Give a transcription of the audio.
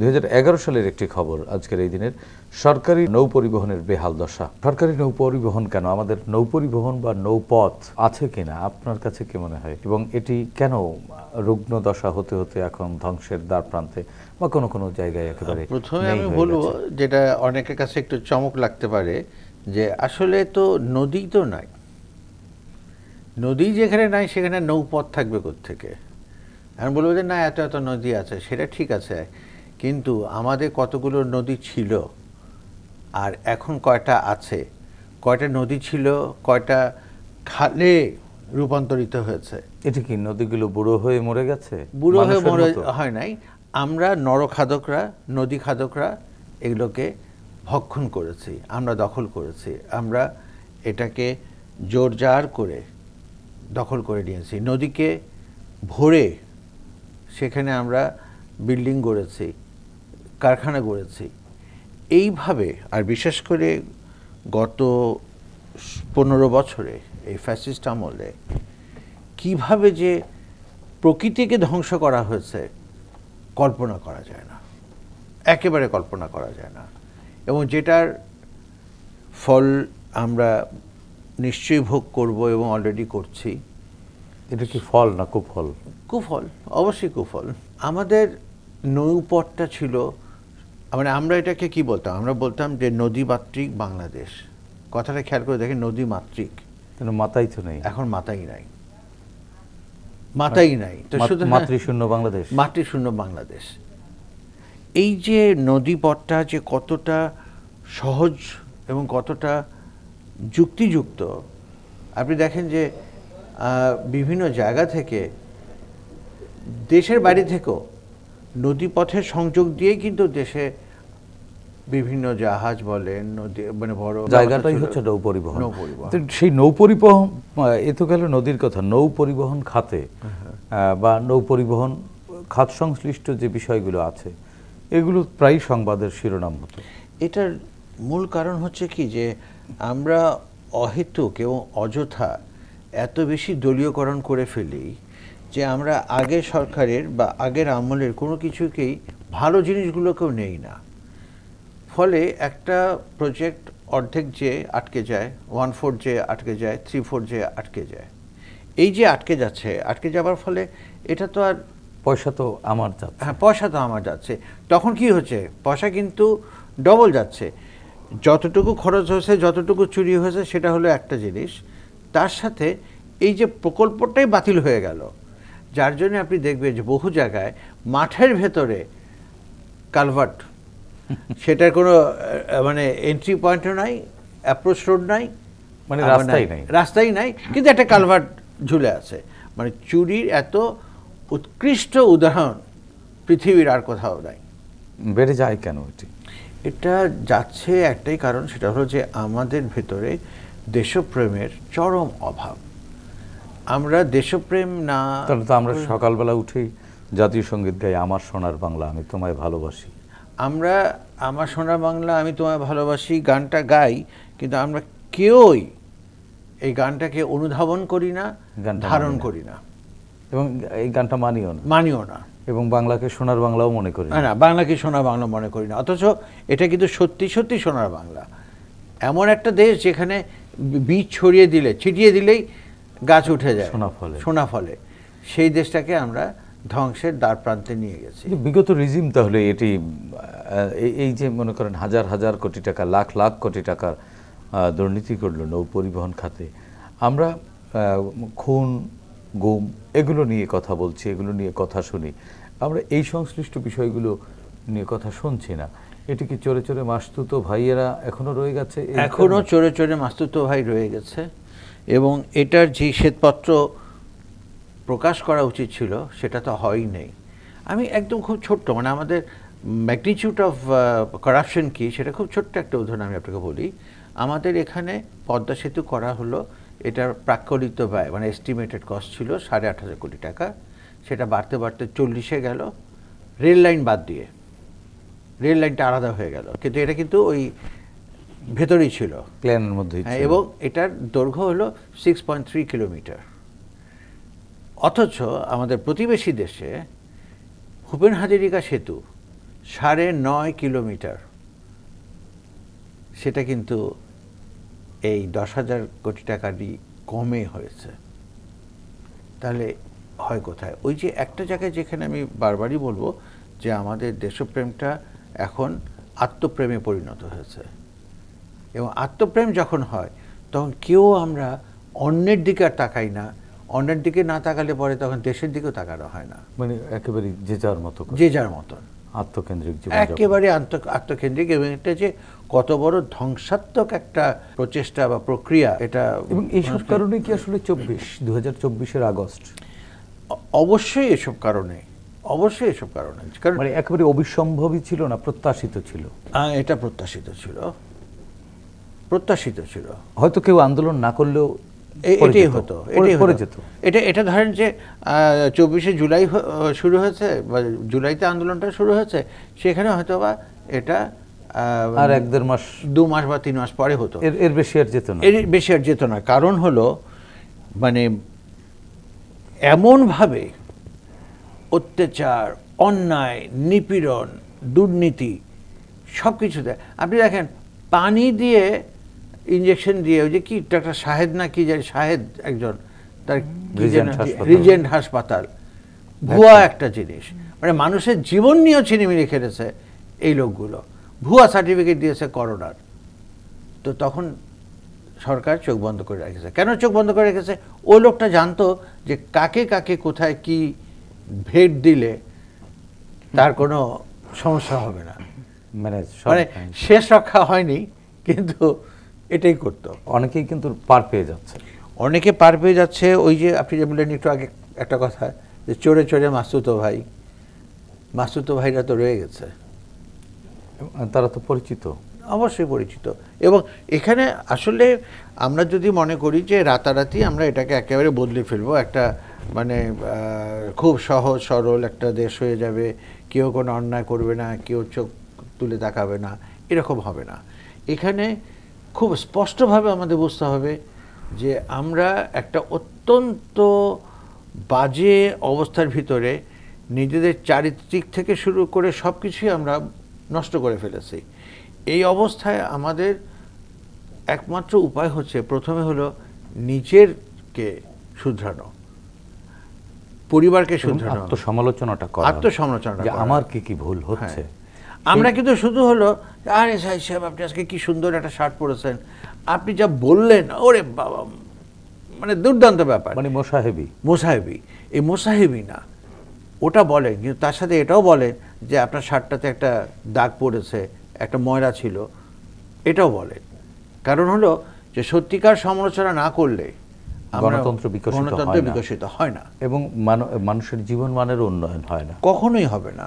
2011 সালের একটি খবর আজকের এই দিনের, সরকারি নৌ পরিবহনের বেহাল দশা। সরকারি নৌ পরিবহন কেন, আমাদের নৌ পরিবহন বা নৌপথ আছে কিনা আপনার কাছে কি মনে হয়, এবং এটি কেন রুগ্ন দশা হতে হতে এখন ধ্বংসের দ্বার প্রান্তে বা কোনো কোনো জায়গায় একেবারে? প্রথমে আমি বলবো, যেটা অনেকের কাছে একটু চমক লাগতে পারে, যে আসলে তো নদী তো নাই। নদী যেখানে নাই সেখানে নৌপথ থাকবে কোত্থেকে? আমি বলবো যে না, এত এত নদী আছে, সেটা ঠিক আছে, কিন্তু আমাদের কতগুলো নদী ছিল আর এখন কয়টা আছে, কয়টা নদী ছিল, কয়টা খালে রূপান্তরিত হয়েছে। এটা কি নদীগুলো বুড়ো হয়ে মরে গেছে? বুড়ো হয়ে মরে হয় নাই, আমরা নরখাদকরা, নদী খাদকরা এগুলোকে ভক্ষণ করেছি, আমরা দখল করেছি, আমরা এটাকে জোরজার করে দখল করে নিয়েছি। নদীকে ভরে সেখানে আমরা বিল্ডিং গড়েছি, কারখানা গড়েছি। এইভাবে, আর বিশেষ করে গত 15 বছরে এই ফ্যাসিস্ট আমলে কিভাবে যে প্রকৃতিকে ধ্বংস করা হয়েছে কল্পনা করা যায় না, একেবারে কল্পনা করা যায় না। এবং যেটার ফল আমরা নিশ্চয়ই ভোগ করব এবং অলরেডি করছি। এটা কি ফল না কুফল? কুফল, অবশ্যই কুফল। আমাদের নৌপথটা ছিল, মানে আমরা এটাকে কি বলতাম, আমরা বলতাম যে নদীমাতৃক বাংলাদেশ। কথাটা খেয়াল করে দেখেন, নদীমাতৃক। কিন্তু মাথাই তো নেই, এখন মাথাই নাই, মাথাই নাই। তো শুধু মাতৃশূন্য বাংলাদেশ, মাতৃশূন্য বাংলাদেশ। এই যে নদীপথটা যে কতটা সহজ এবং কতটা যুক্তিযুক্ত, আপনি দেখেন যে বিভিন্ন জায়গা থেকে, দেশের বাইরে থেকেও নদীপথের সংযোগ দিয়েই কিন্তু দেশে বিভিন্ন জাহাজ বলেন, নদী মানে বড় জায়গাটাই হচ্ছে নৌ পরিবহন। সেই নৌ পরিবহন, এ তো গেল নদীর কথা। নৌ পরিবহন খাতে বা নৌ পরিবহন খাত সংশ্লিষ্ট যে বিষয়গুলো আছে, এগুলো প্রায় সংবাদের শিরোনাম হতো। এটার মূল কারণ হচ্ছে কি, যে আমরা অহেতুক এবং অযথা এত বেশি দলীয়করণ করে ফেলি, যে আমরা আগের সরকারের বা আগের আমলের কোনো কিছুকেই, ভালো জিনিসগুলোকেও নেই না। ফলে একটা প্রজেক্ট অর্ধেক যে আটকে যায়, 1/4 যে আটকে যায়, 3/4 যে আটকে যায়। এই যে আটকে যাচ্ছে, আটকে যাবার ফলে এটা তো আর, পয়সা তো আমার যাচ্ছে। হ্যাঁ, পয়সা তো আমার যাচ্ছে। তখন কি হচ্ছে, পয়সা কিন্তু ডবল যাচ্ছে। যতটুকু খরচ হয়েছে, যতটুকু চুরি হয়েছে, সেটা হলো একটা জিনিস। তার সাথে এই যে প্রকল্পটাই বাতিল হয়ে গেল, যার জন্য আপনি দেখবেন যে বহু জায়গায় মাঠের ভেতরে কালভার্ট, সেটার কোনো মানে এন্ট্রি পয়েন্টও নাই, অ্যাপ্রোচ রোড নাই, মানে রাস্তাই নাই, কিন্তু একটা কালভার্ট ঝুলে আছে। মানে চুরির এত উৎকৃষ্ট উদাহরণ পৃথিবীর আর কোথাও নাই। বেড়ে যায় কেন এটি? এটা যাচ্ছে একটাই কারণ, সেটা হলো যে আমাদের ভেতরে দেশপ্রেমের চরম অভাব। আমরা দেশপ্রেম না, তাহলে তো আমরা সকালবেলা উঠেই জাতীয় সঙ্গীত গাই, আমার সোনার বাংলা আমি তোমায় ভালোবাসি। আমরা আমার সোনার বাংলা আমি তোমায় ভালোবাসি গানটা গাই, কিন্তু আমরা কেউই এই গানটাকে অনুধাবন করি না, ধারণ করি না, এবং এই গানটা মানিও না, এবং বাংলাকে সোনার বাংলাও মনে করি না, বাংলাকে সোনার বাংলা মনে করি না। অথচ এটা কিন্তু সত্যি সত্যি সোনার বাংলা। এমন একটা দেশ যেখানে বীজ ছড়িয়ে দিলে, ছিটিয়ে দিলেই গাছ উঠে যায় সোনা ফলে। সেই দেশটাকে আমরা ধ্বংসের দ্বার প্রান্তে নিয়ে গেছি। বিগত রিজিম তাহলে এটি, এই যে মনে করেন হাজার হাজার কোটি টাকা, লাখ লাখ কোটি টাকা দুর্নীতি করলো নৌ পরিবহন খাতে। আমরা খুন, গুম এগুলো নিয়ে কথা বলছি, এগুলো নিয়ে কথা শুনি, আমরা এই সংশ্লিষ্ট বিষয়গুলো নিয়ে কথা শুনছি না। এটি কি চোরে চোরে মাসতুতো ভাইয়েরা এখনো রয়ে গেছে? এখনো চোরে চোরে মাসতুতো ভাই রয়ে গেছে, এবং এটার যে শ্বেতপত্র প্রকাশ করা উচিত ছিল সেটা তো হয়ই নেই। আমি একদম খুব ছোট্ট, মানে আমাদের ম্যাগনিটিউড অফ করাপশন কি, সেটা খুব ছোট্ট একটা উদাহরণ আমি আপনাকে বলি। আমাদের এখানে পদ্মা সেতু করা হলো, এটার প্রাক্কলিত ব্যয় মানে এস্টিমেটেড কস্ট ছিল 8.5 কোটি টাকা। সেটা বাড়তে বাড়তে 40-এ গেল, রেল লাইন বাদ দিয়ে। রেল লাইনটা আলাদা হয়ে গেল, কিন্তু এটা কিন্তু ওই ভেতরেই ছিল, প্ল্যানের মধ্যেই, এবং এটার দৈর্ঘ্য হলো 6.3 কিলোমিটার। অথচ আমাদের প্রতিবেশী দেশে ভূপেন হাজারিকা সেতু 9.5 কিলোমিটার, সেটা কিন্তু এই 10,000 কোটি টাকারই কমে হয়েছে। তাহলে হয় কোথায়? ওই যে একটা জায়গায় যেখানে আমি বারবারই বলবো যে আমাদের দেশপ্রেমটা এখন আত্মপ্রেমে পরিণত হয়েছে, এবং আত্মপ্রেম যখন হয় তখন কেউ আমরা অন্যের দিকে আর তাকাই না। অন্যের দিকে না তাকালে পরে তখন দেশের দিকেও তাকানো হয় না, মানে একেবারে যে যার মতো করে, যে যার মতন আত্মকেন্দ্রিক জীবন, একেবারে আত্মকেন্দ্রিক। এবং এটা যে কত বড় ধ্বংসাত্মক একটা প্রচেষ্টা বা প্রক্রিয়া এটা। এবং এইসব কারণে কি আসলে 2024-এর আগস্ট অবশ্যই এসব কারণে, অবশ্যই এসব কারণে, কারণ মানে একেবারে অবিসম্ভবই ছিল না, প্রত্যাশিত ছিল? এটা প্রত্যাশিত ছিল, প্রত্যাশিত ছিল। হয়তো কেউ আন্দোলন না করলেও এটাই হতো, এটাই পড়ে যেত। এটা ধরেন যে 24শে জুলাই শুরু হয়েছে বা জুলাইতে আন্দোলনটা শুরু হয়েছে, সেখানে হয়তো বা এটা আর 1-1.5 মাস, 2 মাস বা 3 মাস পরে হতো, এর বেশি আর যেত না। এর বেশি আর যেত না। কারণ হলো মানে এমনভাবে অত্যাচার, অন্যায়, নিপীড়ন, দুর্নীতি সব কিছুতে আপনি দেখেন, পানি দিয়ে ইঞ্জেকশন দিয়ে, ওই যে কি ডাক্তার শাহেদ না কি জানি, শাহেদ একজন, তার রিজেন্ট হাসপাতাল, ভুয়া একটা জিনিস, মানে মানুষের জীবন নিয়েও ছিনিমিনি খেলেছে এই লোকগুলো, ভুয়া সার্টিফিকেট দিয়েছে করোনার। তো তখন সরকার চোখ বন্ধ করে রেখেছে। কেন চোখ বন্ধ করে রেখেছে? ওই লোকটা জানতো যে কাকে কাকে কোথায় কি ভেট দিলে তার কোনো সমস্যা হবে না। মানে শেষ রক্ষা হয়নি, কিন্তু এটাই করতো। অনেকেই কিন্তু পার পেয়ে যাচ্ছে, অনেকে পার পেয়ে যাচ্ছে। ওই যে আপনি যে বললেন একটু আগে একটা কথা, যে চোরে চোরে মাসুতো ভাই, মাসুতো ভাইরা তো রয়ে গেছে, তারা তো পরিচিত, অবশ্যই পরিচিত। এবং এখানে আসলে আমরা যদি মনে করি যে রাতারাতি আমরা এটাকে একেবারে বদলে ফেলবো, একটা মানে খুব সহজ সরল একটা দেশ হয়ে যাবে, কেউ কোনো অন্যায় করবে না, কেউ চোখ তুলে তাকাবে না, এরকম হবে না। এখানে খুব স্পষ্টভাবে আমাদের বুঝতে হবে যে আমরা একটা অত্যন্ত বাজে অবস্থার ভিতরে নিজেদের চারিত্রিক থেকে শুরু করে সব কিছুই আমরা নষ্ট করে ফেলেছি। এই অবস্থায় আমাদের একমাত্র উপায় হচ্ছে, প্রথমে হলো নিজেরকে শুধরানো, পরিবারকে শুধরানো, আত্মসমালোচনাটা করা, আত্মসমালোচনাটা করা, আমার কি কি ভুল হচ্ছে। আমরা কিন্তু শুধু হলো আরে সাহেব আপনি আজকে কি সুন্দর একটা শার্ট পরেছেন, আপনি যা বললেন ওরে বাবা, মানে দুর্দান্ত ব্যাপার, মানে মোসাহেবি। এই মোসাহেবি না, ওটা বলেন, কিন্তু তার সাথে এটাও বলেন যে আপনার শার্টটাতে একটা দাগ পড়েছে, একটা ময়লা ছিল, এটাও বলেন। কারণ হলো যে সত্যিকার সমালোচনা না করলে গণতন্ত্র বিকশিত হয় না এবং এবং মানুষের জীবন মানের উন্নয়ন হয় না, কখনোই হবে না।